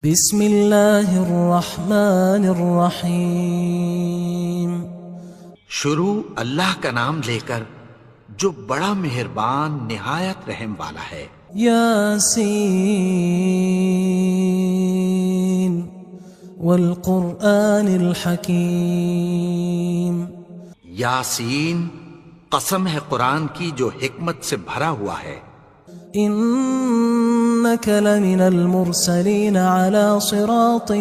بسم اللہ الرحمن الرحیم۔ شروع اللہ کا نام لے کر جو بڑا مہربان نہایت رحم والا ہے۔ یاسین والقرآن الحکیم۔ یاسین، قسم ہے قرآن کی جو حکمت سے بھرا ہوا ہے۔ انک لمن المرسلین علی صراط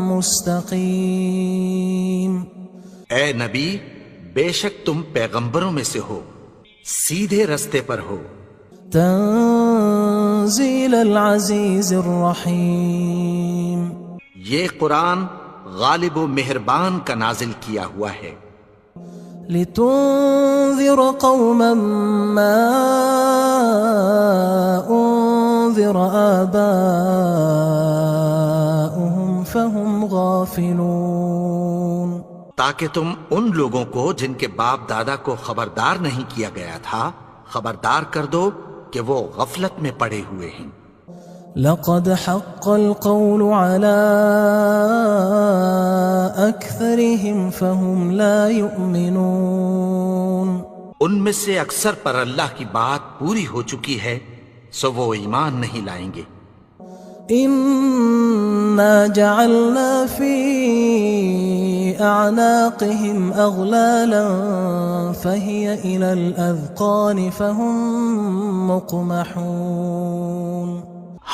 مستقیم۔ اے نبی، بے شک تم پیغمبروں میں سے ہو، سیدھے رستے پر ہو۔ تنزیل العزیز الرحیم۔ یہ قرآن غالب و مہربان کا نازل کیا ہوا ہے۔ لتنذر قوما ما انذر آباؤهم فهم غافلون۔ تاکہ تم ان لوگوں کو جن کے باپ دادا کو خبردار نہیں کیا گیا تھا خبردار کر دو کہ وہ غفلت میں پڑے ہوئے ہیں۔ لقد حق القول على أكثرهم فهم لا يؤمنون۔ ان میں سے اکثر پر اللہ کی بات پوری ہو چکی ہے سو وہ ایمان نہیں لائیں گے۔ إنا جعلنا في أعناقهم أغلالا فهي إلى الأذقان فهم مقمحون۔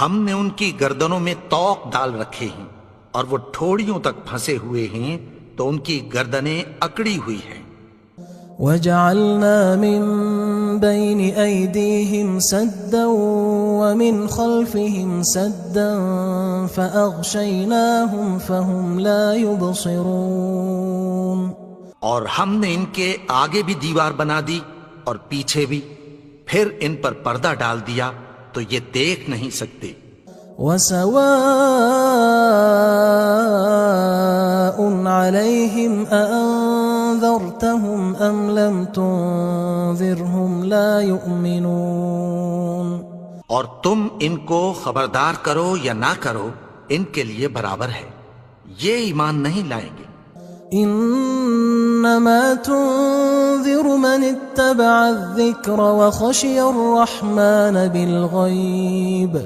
ہم نے ان کی گردنوں میں طوق ڈال رکھے ہیں اور وہ ٹھوڑیوں تک پھنسے ہوئے ہیں تو ان کی گردنیں اکڑی ہوئی ہیں۔ وجعلنا من بين أيديهم سدا ومن خلفهم سدا فأغشيناهم فهم لا يبصرون۔ اور ہم نے ان کے آگے بھی دیوار بنا دی اور پیچھے بھی، پھر ان پر پردہ ڈال دیا تو یہ دیکھ نہیں سکتے۔ وسواء عليهم أأنذرتهم أم لم تنذرهم لا يؤمنون۔ اور تم ان کو خبردار کرو یا نہ کرو ان کے لیے برابر ہے، یہ ایمان نہیں لائیں گے۔ انما تنذر من اتبع الذکر وخشی الرحمن بالغیب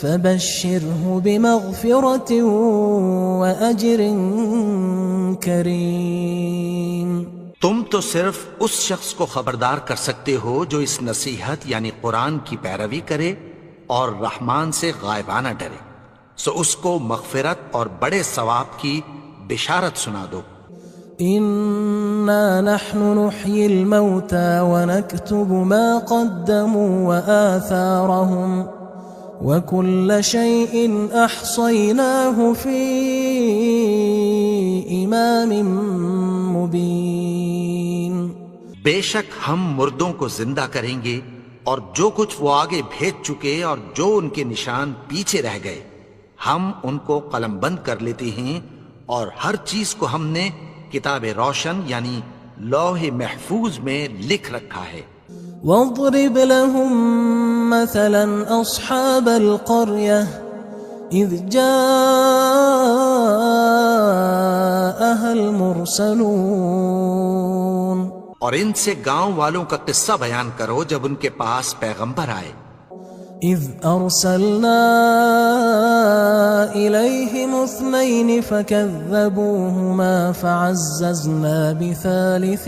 فبشره بمغفرة وأجر کریم۔ تم تو صرف اس شخص کو خبردار کر سکتے ہو جو اس نصیحت یعنی قرآن کی پیروی کرے اور رحمان سے غائبانہ ڈرے، سو اس کو مغفرت اور بڑے ثواب کی بشارت سنا دو۔ انا نحن نحيي الموتى ونكتب ما قدموا وآثارهم وكل شيء احصيناه في امام مبين۔ بے شک ہم مردوں کو زندہ کریں گے اور جو کچھ وہ آگے بھیج چکے اور جو ان کے نشان پیچھے رہ گئے ہم ان کو قلم بند کر لیتے ہیں، اور ہر چیز کو ہم نے کتاب روشن یعنی لوح محفوظ میں لکھ رکھا ہے۔ واضرب لهم مثلا أصحاب القرية إذ جاءها المرسلون۔ اور ان سے گاؤں والوں کا قصہ بیان کرو جب ان کے پاس پیغمبر آئے۔ إذ أرسلنا إليهم اثنين فكذبوهما فعززنا بثالث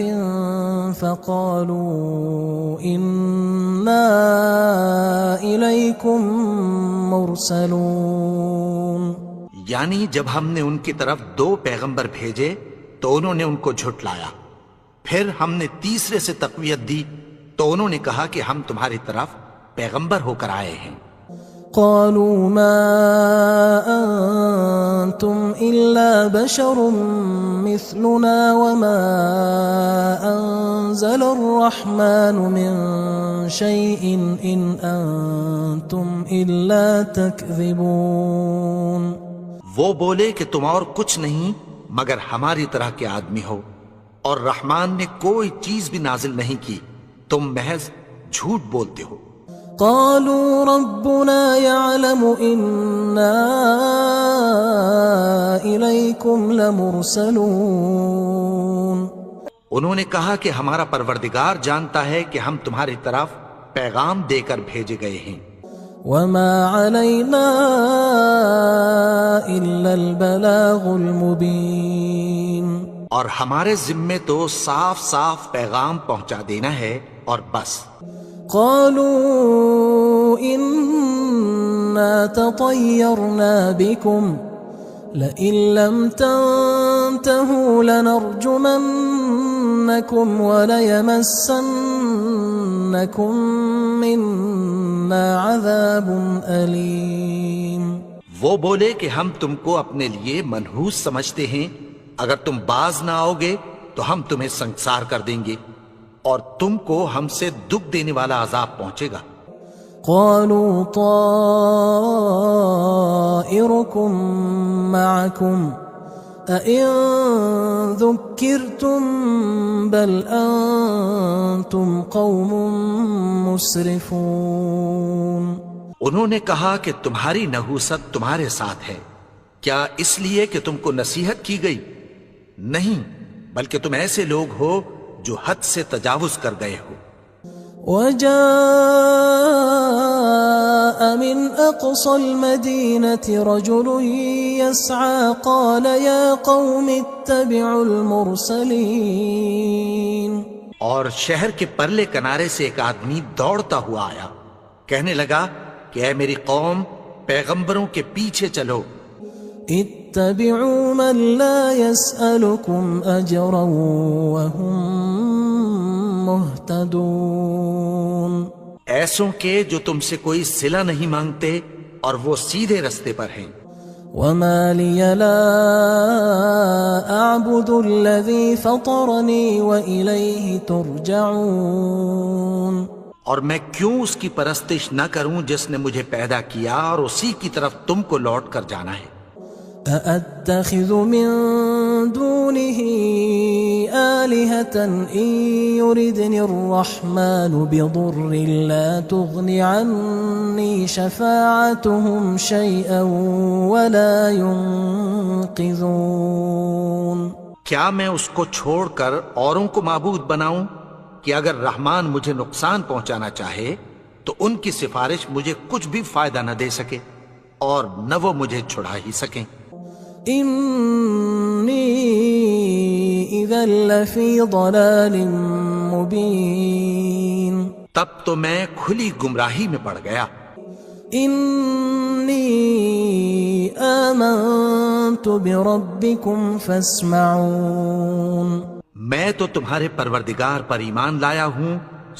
فقالوا إنا إليكم مرسلون۔ یعنی جب ہم نے ان کی طرف 2 پیغمبر بھیجے تو انہوں نے ان کو جھٹلایا، پھر ہم نے تیسرے سے تقویت دی تو انہوں نے کہا کہ ہم تمہاری طرف پیغمبر ہو کر آئے ہیں۔ قالوا ما أنتم إلا بشر مثلنا وما أنزل الرحمن من شيء إن أنتم إلا تكذبون۔ وہ بولے کہ تم اور کچھ نہیں مگر ہماری طرح کے آدمی ہو، اور رحمان نے کوئی چیز بھی نازل نہیں کی، تم محض جھوٹ بولتے ہو۔ قالوا ربنا يعلم إنا إليكم لمرسلون. انہوں نے کہا کہ ہمارا پروردگار جانتا ہے کہ ہم تمہاری طرف پیغام دے کر بھیجے گئے ہیں. وما علينا إلا البلاغ المبين. اور ہمارے ذمے تو صاف صاف پیغام پہنچا دینا ہے اور بس. قالوا إنا تطيرنا بكم لئن لم تنتهوا لنرجمنكم وليمسنكم منا عذاب أليم. وہ بولے کہ ہم تم کو اپنے لیے منحوس سمجھتے ہیں، اگر تم باز نہ آؤ گے تو ہم تمہیں سنگسار کر دیں گے اور تم کو ہم سے دکھ دینے والا عذاب پہنچے گا. قالوا طائركم معكم أئن ذكرتم بل أنتم قوم مسرفون. انہوں نے کہا کہ تمہاری نحوست تمہارے ساتھ ہے، کیا اس لیے کہ تم کو نصیحت کی گئی؟ نہیں، بلکہ تم ایسے لوگ ہو جو حد سے تجاوز کر گئے ہو. وجاء من أقصى المدينة رجل يسعى قال يا قوم اتبعوا المرسلين. اور شہر کے پرلے کنارے سے ایک آدمی دوڑتا ہوا آیا، کہنے لگا کہ اے میری قوم، پیغمبروں کے پیچھے چلو. اتبعوا من لا يسألكم أجرا وهم مهتدون. ایسوں کے جو تم سے کوئی صلہ نہیں مانگتے اور وہ سیدھے رستے پر ہیں. وما لي لا أعبد الذي فطرني وإليه ترجعون. اور میں کیوں اس کی پرستش نہ کروں جس نے مجھے پیدا کیا اور اسی کی طرف تم کو لوٹ کر جانا ہے. أأتخذ من دونه آلهة إن يردني الرحمن بضر لا تغن عني شفاعتهم شيئا ولا ينقذون. کیا میں اس کو چھوڑ کر اوروں کو معبود بناؤں کہ اگر رحمان مجھے نقصان پہنچانا چاہے تو ان کی سفارش مجھے کچھ بھی فائدہ نہ دے سکے اور نہ وہ مجھے چھڑا ہی سکیں. إني إذا لفي ضلال مبين. تب تو میں کھلی گمراہی میں پڑ گیا. إني آمنت بربكم فاسمعون. میں تو تمہارے پروردگار پر ایمان لایا ہوں،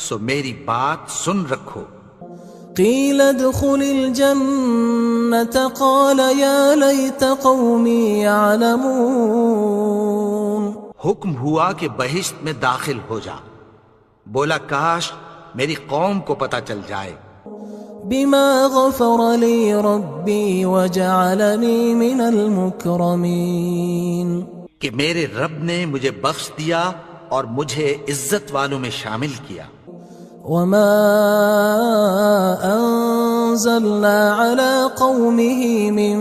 سو میری بات سن رکھو. قيل ادخل الجنة قال يا ليت قومي يعلمون. حکم ہوا کہ بہشت میں داخل ہو جا. بولا کاش میری قوم کو پتہ چل جائے. بما غفر لي ربي وجعلني من المكرمين. کہ میرے رب نے مجھے بخش دیا اور مجھے عزت والوں میں شامل کیا. وما أنزلنا على قومه من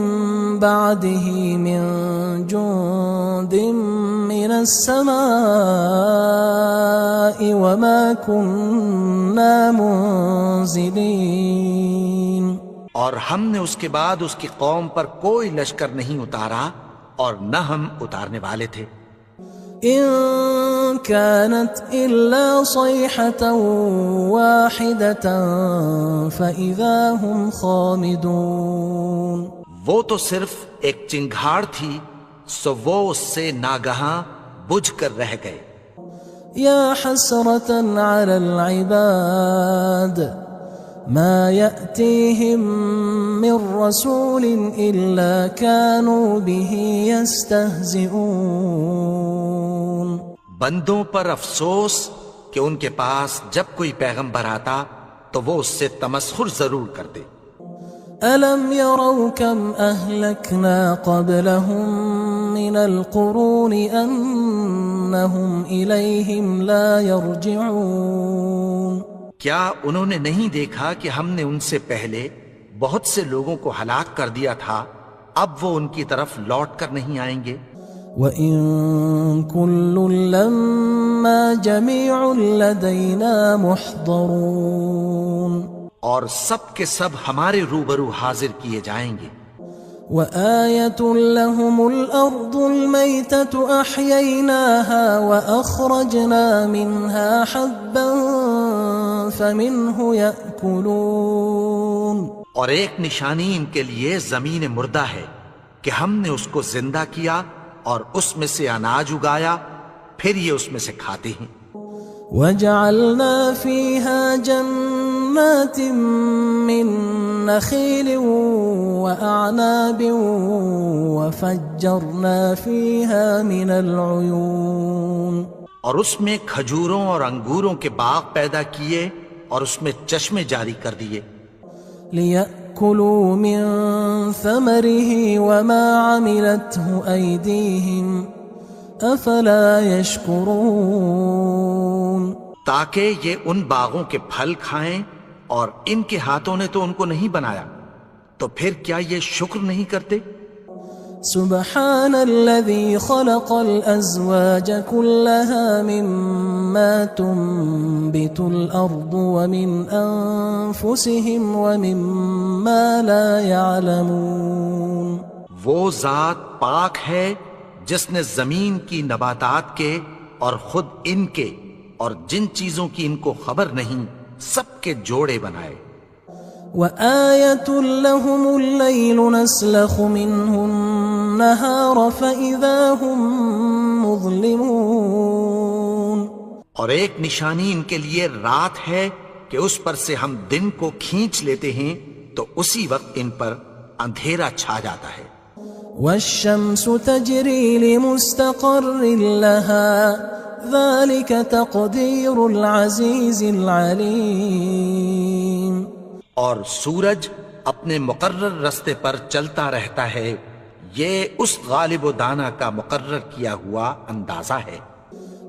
بعده من جند من السماء وما كنا منزلين. اور ہم نے اس کے بعد اس کی قوم پر کوئی لشکر نہیں اتارا اور نہ ہم اتارنے والے تھے. إن كانت إلا صيحة واحدة فإذا هم خامدون. وہ تو صرف ایک چنگھاڑ تھی، سو وہ اس سے ناگہاں بجھ کر رہ گئے. يا حسرة على العباد ما يأتيهم من رسول إلا كانوا به يستهزئون. بندوں پر افسوس کہ ان کے پاس جب کوئی پیغمبر آتا تو وہ اس سے تمسخر ضرور کرتے. ألم يروا كم أهلكنا قبلهم من القرون أنهم إليهم لا يرجعون. کیا انہوں نے نہیں دیکھا کہ ہم نے ان سے پہلے بہت سے لوگوں کو ہلاک کر دیا تھا، اب وہ ان کی طرف لوٹ کر نہیں آئیں گے؟ وَإِن كُلٌّ لَمَّا جَمِيعٌ لَدَيْنَا مُحْضَرُونَ، اور سب کے سب ہمارے روبرو حاضر کیے جائیں گے۔ وَآيَةٌ لَهُمُ الْأَرْضُ الْمَيْتَةُ أَحْيَيْنَاهَا وَأَخْرَجْنَا مِنْهَا حَبًّا فَمِنْهُ يَأْكُلُونَ، اور ایک نشانی ان کے لیے زمین مردہ ہے کہ ہم نے اس کو زندہ کیا اور اس میں سے اناج اگایا، پھر یہ اس میں سے کھاتے ہیں۔ وَجَعَلْنَا فِيهَا جَنَّاتٍ مِّن نَخِيلٍ وَأَعْنَابٍ وَفَجَّرْنَا فِيهَا مِنَ الْعُيُونِ، اور اس میں کھجوروں اور انگوروں کے باغ پیدا کیے اور اس میں چشمے جاری کر دیے، لِيَأْكُلُوا مِن ثَمَرِهِ وَمَا عَمِلَتْهُ أَيْدِيهِمْ أَفَلَا يَشْكُرُونَ، تاکہ یہ ان باغوں کے پھل کھائیں، اور ان کے ہاتھوں نے تو ان کو نہیں بنایا، تو پھر کیا یہ شکر نہیں کرتے؟ سبحان الذي خلق الأزواج كلها مما تنبت الأرض ومن أنفسهم ومما لا يعلمون، وہ ذات پاک ہے جس نے زمین کی نباتات کے اور خود ان کے اور جن چیزوں کی ان کو خبر نہیں سب کے جوڑے بنائے۔ وآية لهم الليل نسلخ منه النهار فإذا هم مظلمون، اور ایک نشانی ان کے لیے رات ہے کہ اس پر سے ہم دن کو کھینچ لیتے ہیں تو اسی وقت ان پر اندھیرا چھا جاتا ہے۔ والشمس تجري لمستقر لها ذلك تقدير العزيز العليم، اور سورج اپنے مقرر رستے پر چلتا رہتا ہے، یہ اس غالب و دانا کا مقرر کیا ہوا اندازہ ہے۔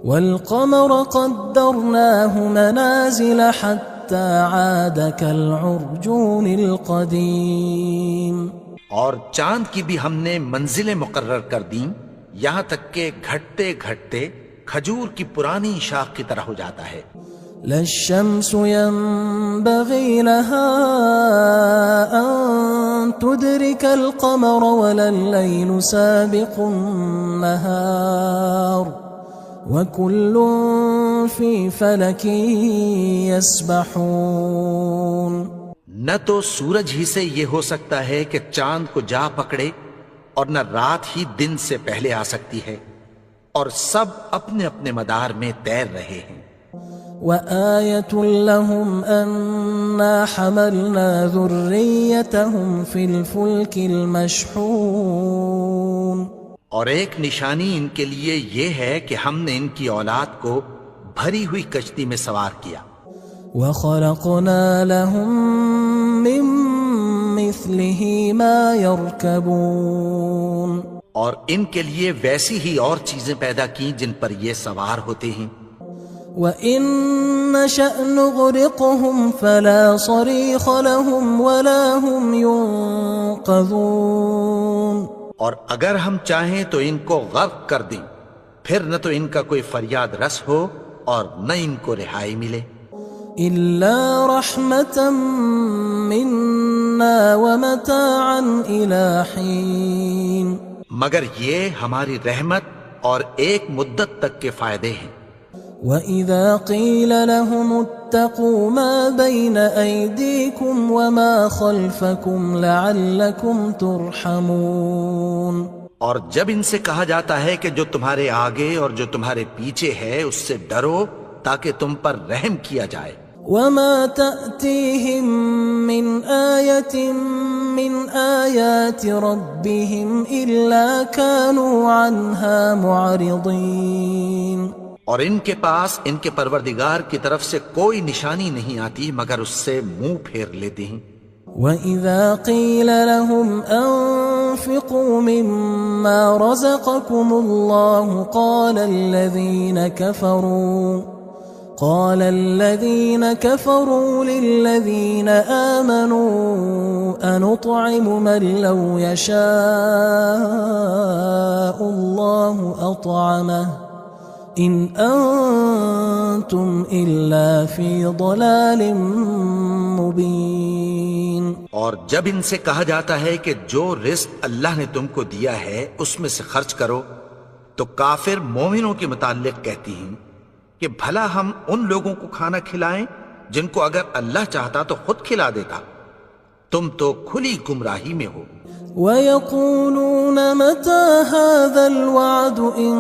والقمر قدرناه منازل حتى عاد كالعرجون القديم، اور چاند کی بھی ہم نے منزلیں مقرر کر دیں، یہاں تک کہ گھٹتے گھٹتے کھجور کی پرانی شاخ کی طرح ہو جاتا ہے۔ لا الشمس ينبغي لها أن تدرك القمر ولا الليل سابق النهار وكل في فلك يسبحون، نہ تو سورج ہی سے یہ ہو سکتا ہے کہ چاند کو جا پکڑے، اور نہ رات ہی دن سے پہلے آ سکتی ہے، اور سب اپنے اپنے مدار میں تیر رہے ہیں۔ وآية لهم أنا حملنا ذريتهم في الفلك المشحون، اور ایک نشانی ان کے لیے یہ ہے کہ ہم نے ان کی اولاد کو بھری ہوئی کشتی میں سوار کیا۔ وخلقنا لهم من مثله ما يركبون، اور ان کے لیے ویسی ہی اور چیزیں پیدا کی جن پر یہ سوار ہوتے ہیں۔ وَإِن نَّشَأْ نُغْرِقْهُمْ فَلَا صَرِيخَ لَهُمْ وَلَا هُمْ يُنقَذُونَ، اور اگر ہم چاہیں تو ان کو غرق کر دیں، پھر نہ تو ان کا کوئی فریاد رس ہو اور نہ ان کو رہائی ملے۔ إِلَّا رَحْمَةً مِنَّا وَمَتَاعًا إِلَى حِينٍ، مگر یہ ہماری رحمت اور ایک مدت تک کے فائدے ہیں۔ وَإِذَا قِيلَ لَهُمُ اتَّقُوا مَا بَيْنَ أَيْدِيكُمْ وَمَا خَلْفَكُمْ لَعَلَّكُمْ تُرْحَمُونَ، اور جب ان سے کہا جاتا ہے کہ جو تمہارے آگے اور جو تمہارے پیچھے ہے اس سے ڈرو تاکہ تم پر رحم کیا جائے۔ وَمَا تَأْتِيهِم مِّنْ آيَةٍ مِّنْ آيَاتِ رَبِّهِمْ إِلَّا كَانُوا عَنْهَا مُعْرِضِينَ، اور ان کے پاس ان کے پروردگار کی طرف سے کوئی نشانی نہیں آتی مگر اس سے منہ پھیر لیتے ہیں۔ وَإِذَا قِيلَ لَهُمْ أَنفِقُوا مِمَّا رَزَقَكُمُ اللَّهُ قال الذين كفروا للذين آمنوا أنطعم من لو يشاء الله أطعمه إن أنتم إلا في ضلال مبين. اور جب ان سے کہا جاتا ہے کہ جو رزق اللہ نے تم کو دیا ہے اس میں سے خرچ کرو، تو کافر مومنوں کے متعلق کہتی ہیں کہ بھلا ہم ان لوگوں کو کھانا کھلائیں جن کو اگر اللہ چاہتا تو خود کھلا دیتا. تم تو کھلی گمراہی میں ہو. وَيَقُولُونَ مَتَى هَذَا الْوَعْدُ إِن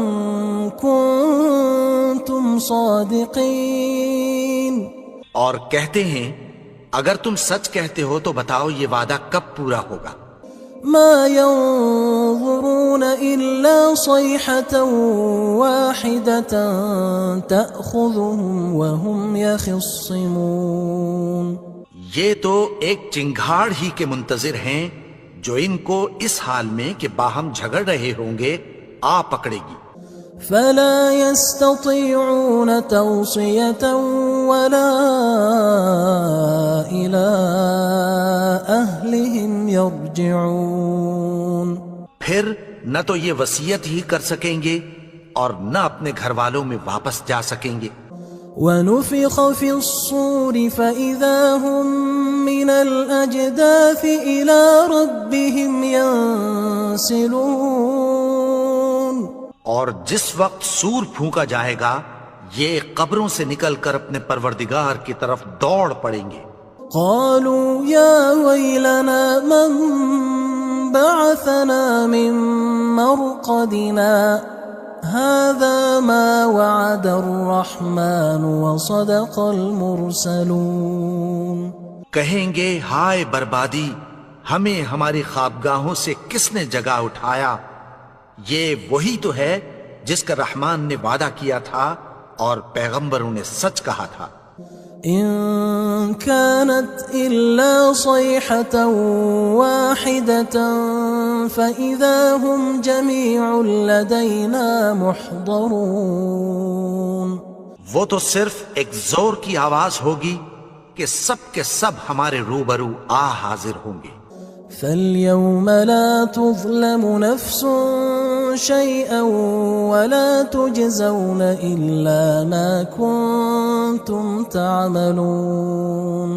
كُنتُمْ صَادِقِينَ. اور کہتے ہیں اگر تم سچ کہتے ہو تو بتاؤ یہ وعدہ کب پورا ہوگا. مَا يَنظُرُونَ إِلَّا صَيْحَةً وَاحِدَةً تَأْخُذُهُمْ وَهُمْ يَخِصِّمُونَ. یہ تو ایک چنگھاڑ ہی کے منتظر ہیں جو ان کو اس حال میں کہ باہم جھگڑ رہے ہوں گے آ پکڑے گی. فلا يستطيعون توصية ولا إلى أهلهم يرجعون. پھر نہ تو یہ وصیت ہی کر سکیں گے اور نہ اپنے گھر والوں میں واپس جا سکیں گے. ونفخ في الصور فإذا هم من الأجداث إلى ربهم ينسلون. اور جس وقت سور پھونکا جائے گا یہ قبروں سے نکل کر اپنے پروردگار کی طرف دوڑ پڑیں گے. قالوا يا ويلنا من بعثنا من مرقدنا هذا ما وعد الرحمن وصدق المرسلون. کہیں گے ہائے بربادی، ہمیں ہماری خوابگاہوں سے کس نے جگا اٹھایا. یہ وہی تو ہے جس کا رحمان نے وعدہ کیا تھا اور پیغمبروں نے سچ کہا تھا. إن كانت إلا صيحة واحدة فإذا هم جميع لدينا محضرون. وہ تو صرف ایک زور کی آواز ہوگی کہ سب کے سب ہمارے روبرو آ حاضر ہوں گے. فاليوم لا تظلم نفس شيئا ولا تجزون إلا ما كنتم تعملون.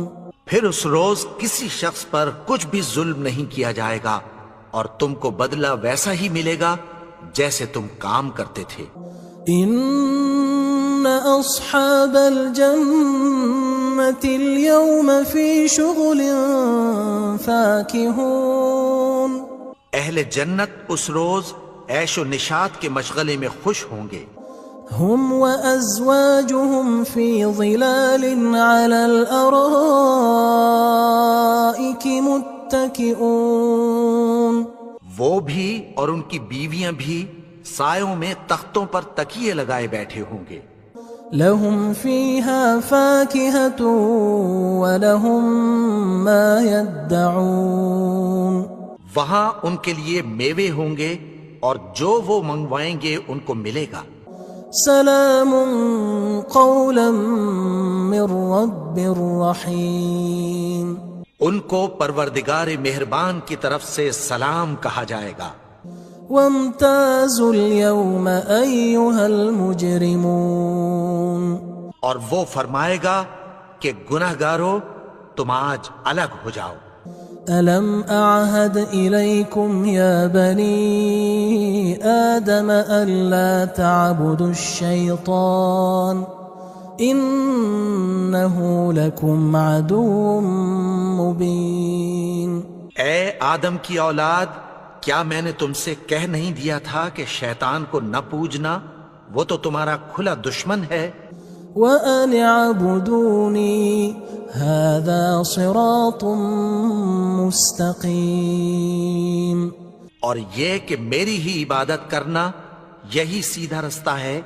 پھر اس روز کسی شخص پر کچھ بھی ظلم نہیں کیا جائے گا اور تم کو بدلہ ویسا ہی ملے گا جیسے تم کام کرتے تھے. إن أصحاب الجنة اليوم في شغل فاكهون. اہل جنت اس روز عیش و نشاط کے مشغلے میں خوش ہوں گے. هم وأزواجهم في ظلال على الأرائك متكئون. وہ بھی اور ان کی بیویاں بھی سایوں میں تختوں پر تکیے لگائے بیٹھے ہوں گے. لهم فيها فاكهة ولهم ما يدعون. وہاں ان کے لیے میوے ہوں گے اور جو وہ منگوائیں گے ان کو ملے گا. سلام قولا من رب رحیم. ان کو پروردگار مہربان کی طرف سے سلام کہا جائے گا. وامتازوا اليوم أيها المجرمون. اور وہ فرمائے گا کہ گناہگارو تم آج الگ ہو جاؤ. ألم أعهد إليكم يا بني آدم ألا تعبدوا الشيطان إنه لكم عدو مبين. اے آدم کی اولاد، کیا میں نے تم سے کہہ نہیں دیا تھا کہ شیطان کو نہ پوجنا، وہ تو تمہارا کھلا دشمن ہے. وَأَنِ اعْبُدُونِي هَذَا صِرَاطٌ مُسْتَقِيمٌ. اور یہ کہ میری ہی عبادت کرنا یہی سیدھا رستہ ہے.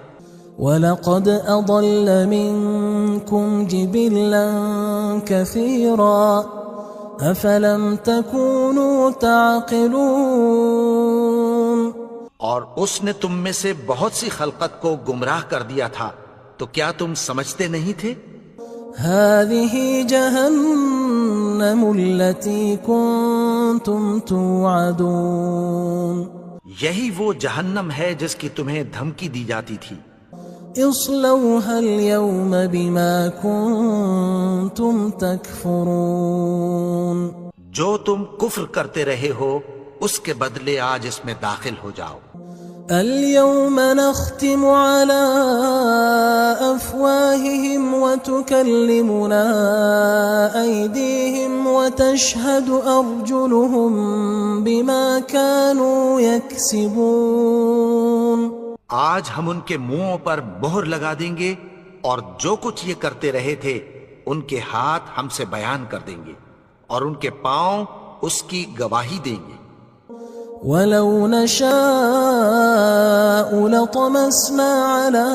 وَلَقَدْ أَضَلَّ مِنْكُمْ جِبِلًّا كَثِيرًا أَفَلَمْ تَكُونُوا تَعْقِلُونَ. اور اس نے تم میں سے بہت سی خلقت کو گمراہ کر دیا تھا، تو کیا تم سمجھتے نہیں تھے؟ هذه جهنم التي كنتم توعدون یہی وہ جہنم ہے جس کی تمہیں دھمکی دی جاتی تھی۔ اصلوها اليوم بما كنتم تكفرون جو تم کفر کرتے رہے ہو اس کے بدلے آج اس میں داخل ہو جاؤ۔ اليوم نختم على أفواههم وتكلمنا أيديهم وتشهد أرجلهم بما كانوا يكسبون آج ہم ان کے منہوں پر مہر لگا دیں گے اور جو کچھ یہ کرتے رہے تھے ان کے ہاتھ ہم سے بیان کر دیں گے اور ان کے پاؤں اس کی گواہی دیں گے۔ وَلَوْ نَشَاءُ لَطَمَسْنَا عَلَىٰ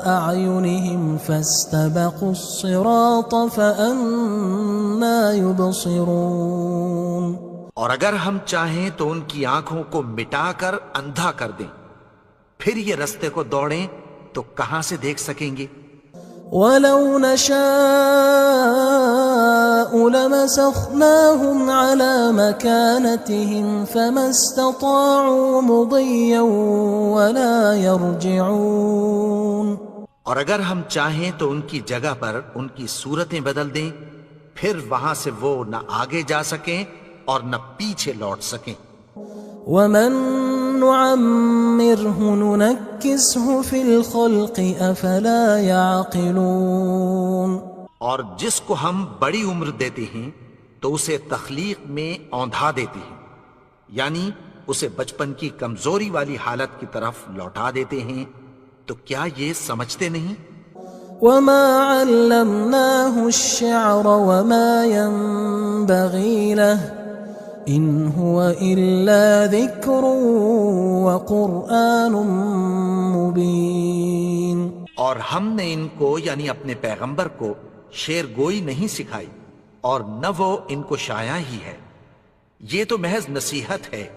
أَعْيُنِهِمْ فَاسْتَبَقُوا الصِّرَاطَ فَأَنَّىٰ يُبْصِرُونَ اور اگر ہم چاہیں تو ان کی آنکھوں کو مٹا کر اندھا کر دیں، پھر یہ رستے کو دوڑیں تو کہاں سے دیکھ سکیں گے؟ وَلَوْ نَشَاءُ لَمَسَخْنَاهُمْ عَلَىٰ مَكَانَتِهِمْ فَمَا اسْتَطَاعُوا مُضِيًّا وَلَا يَرْجِعُونَ اور اگر ہم چاہیں تو ان کی جگہ پر ان کی صورتیں بدل دیں، پھر وہاں سے وہ نہ آگے جا سکیں اور نہ پیچھے لوٹ سکیں۔ وَمَن نُعَمِّرْهُ نُنَكِّسْهُ فِي الْخَلْقِ أَفَلَا يَعْقِلُونَ اور جس کو ہم بڑی عمر دیتے ہیں تو اسے تخلیق میں اوندھا دیتے ہیں، یعنی اسے بچپن کی کمزوری والی حالت کی طرف لوٹا دیتے ہیں، تو کیا یہ سمجھتے نہیں؟ وَمَا عَلَّمْنَاهُ الشِّعْرَ وَمَا يَنبَغِي لَهُ إِنْ هُوَ إِلَّا ذِكْرٌ وَقُرْآنٌ مُبِينٌ اور ہم نے ان کو یعنی اپنے پیغمبر کو شعر گوئی نہیں سکھائی اور نہ وہ ان کو شایا ہی ہے، یہ تو محض نصیحت ہے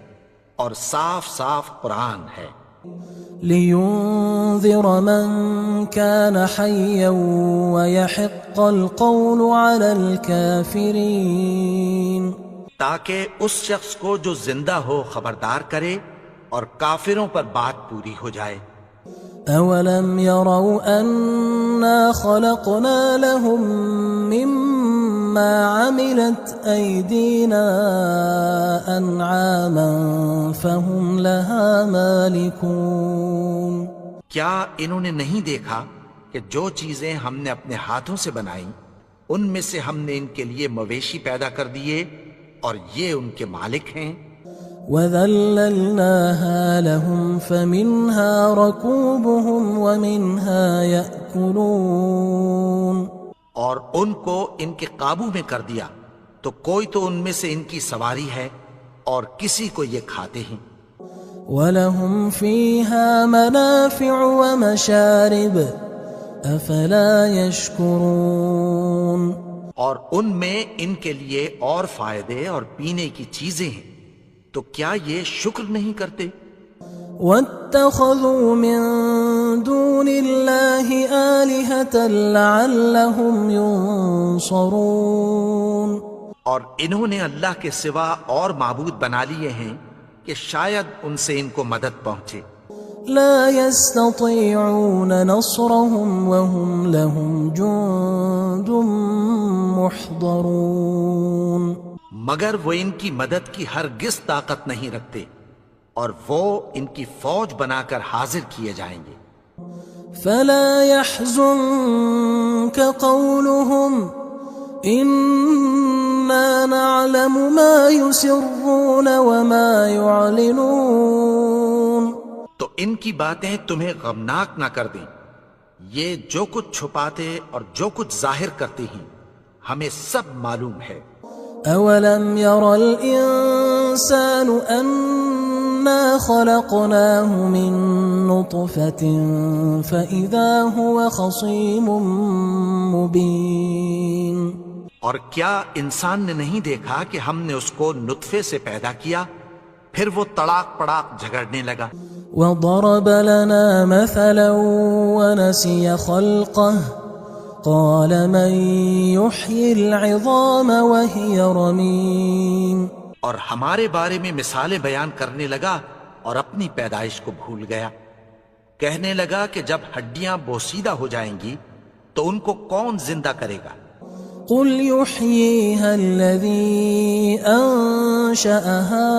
اور صاف صاف قرآن ہے۔ لِيُنذِرَ مَن كَانَ حَيًّا وَيَحِقَّ الْقَوْلُ عَلَى الْكَافِرِينَ تاکہ اس شخص کو جو زندہ ہو خبردار کرے اور کافروں پر بات پوری ہو جائے۔ أَوَلَمْ يَرَوْا أَنَّا خَلَقْنَا لَهُم مِّمَّا عَمِلَتْ أَيْدِينَا أَنْعَامًا فَهُمْ لَهَا مَالِكُونَ کیا انہوں نے نہیں دیکھا کہ جو چیزیں ہم نے اپنے ہاتھوں سے بنائیں ان میں سے ہم نے ان کے لیے مویشی پیدا کر دیے اور یہ ان کے مالک ہیں۔ وَذَلَّلْنَاهَا لَهُمْ فَمِنْهَا رَكُوبُهُمْ وَمِنْهَا يَأْكُلُونَ اور ان کو ان کے قابو میں کر دیا تو کوئی تو ان میں سے ان کی سواری ہے اور کسی کو یہ کھاتے ہیں۔ وَلَهُمْ فِيهَا مَنَافِعُ وَمَشَارِبُ أَفَلَا يَشْكُرُونَ اور ان میں ان کے لیے اور فائدے اور پینے کی چیزیں ہیں، تو کیا یہ شکر نہیں کرتے؟ وَاتَّخَذُوا مِن دُونِ اللَّهِ آلِهَةً لَعَلَّهُمْ يُنصَرُونَ اور انہوں نے اللہ کے سوا اور معبود بنا لیے ہیں کہ شاید ان سے ان کو مدد پہنچے۔ لا يستطيعون نصرهم وهم لهم جند محضرون مگر وہ ان کی مدد کی ہرگز طاقت نہیں رکھتے اور وہ ان کی فوج بنا کر حاضر کیے جائیں گے۔ فلا يحزنك قولهم إنا نعلم ما يسرون وما يعلنون تو ان کی باتیں تمہیں غمناک نہ کر دیں، یہ جو کچھ چھپاتے اور جو کچھ ظاہر کرتے ہیں ہمیں سب معلوم ہے۔ أَوَلَمْ يَرَ الْإِنسَانُ أَنَّا خَلَقْنَاهُ مِن نُّطْفَةٍ فَإِذَا هُوَ خَصِيمٌ مُّبِينٌ اور کیا انسان نے نہیں دیکھا کہ ہم نے اس کو نطفے سے پیدا کیا، پھر وہ تڑاک پڑاک جھگڑنے لگا۔ وضرب لنا مثلا ونسي خلقه قال من يحيي العظام وهي رميم. اور ہمارے بارے میں مثالیں بیان کرنے لگا اور اپنی پیدائش کو بھول گیا. کہنے لگا کہ جب ہڈیاں بوسیدہ ہو جائیں گی تو ان کو کون زندہ کرے گا؟ قل يحييها الذي أنشأها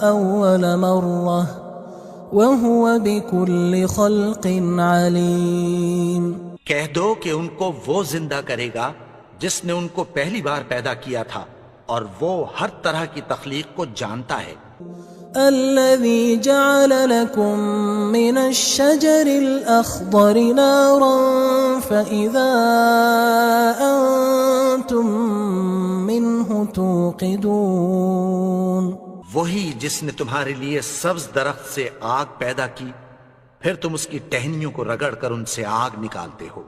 أول مرة وهو بكل خلق عليم. کہہ دو کہ ان کو وہ زندہ کرے گا جس نے ان کو پہلی بار پیدا کیا تھا اور وہ ہر طرح کی تخلیق کو جانتا ہے. الذي جعل لكم من الشجر الأخضر نارا فإذا أنتم منه توقدون. وہی جس نے تمہارے لیے سبز درخت سے آگ پیدا کی پھر تم اس کی ٹہنیوں کو رگڑ کر ان سے آگ نکالتے ہو.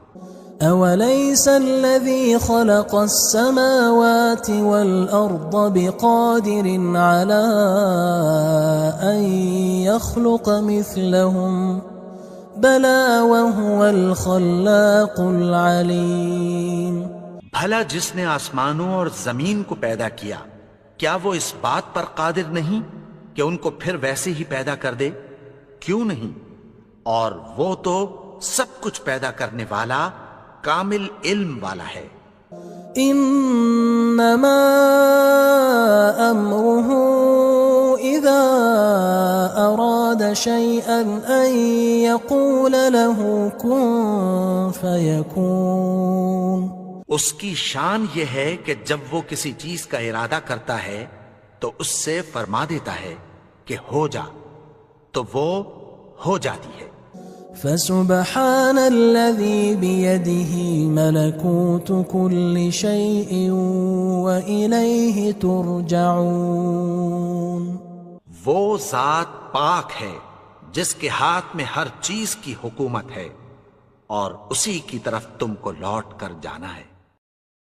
أوليس الذي خلق السماوات والأرض بقادر على أن يخلق مثلهم بلى وهو الخلاق العليم. بھلا جس نے آسمانوں اور زمین کو پیدا کیا کیا وہ اس بات پر قادر نہیں کہ ان کو پھر ویسے ہی پیدا کر دے؟ کیوں نہیں؟ اور وہ تو سب کچھ پیدا کرنے والا کامل علم والا ہے. انما امره اذا اراد شيئا ان يقول له كن فيكون. اس کی شان یہ ہے کہ جب وہ کسی چیز کا ارادہ کرتا ہے تو اس سے فرما دیتا ہے کہ ہو جا تو وہ ہو جاتی ہے. فسبحان الذي بيده ملكوت كل شيء وإليه ترجعون. وہ ذات پاک ہے جس کے ہاتھ میں ہر چیز کی حکومت ہے اور اسی کی طرف تم کو لوٹ کر جانا ہے.